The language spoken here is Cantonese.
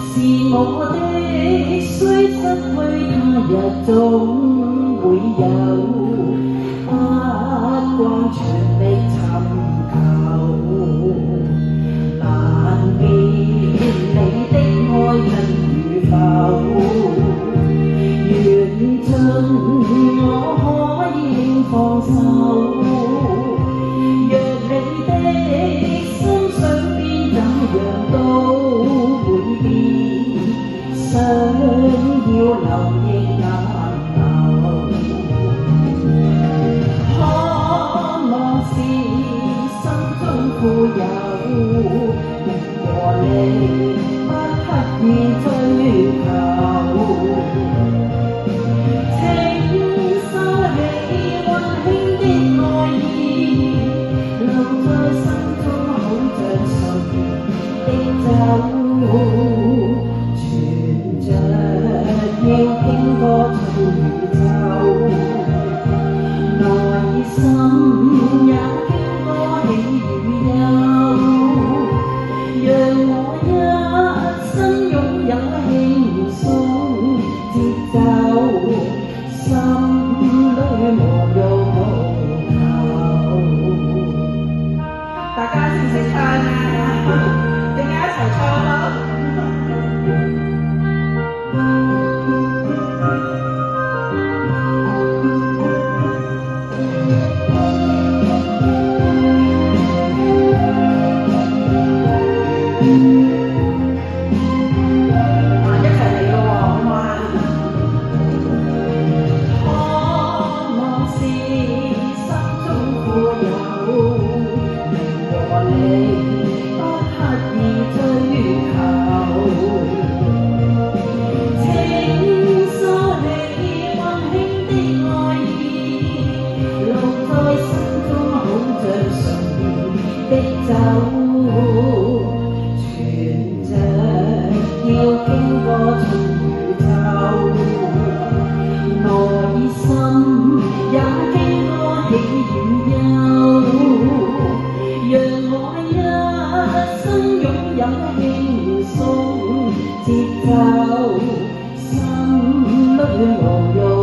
是我的，雖失去他日總會有，不慣全力尋求，難辨你的愛人與否，緣盡我可以放手，若你的心想變怎樣都會變，想要留亦難留，可望是心中富有，名和利不刻意追求，請收起溫馨的愛意，留在心中好像隨的酒，存着要傾歌唱宇宙，內心也傾歌喜與憂，讓我一生擁有輕鬆節奏，心裏無欲無求。大家識唔識唱啊？定係一齊唱咯！的酒，存着要傾歌唱宇宙，內心也傾歌喜與憂，讓我一生擁有輕鬆節奏，心裏無欲。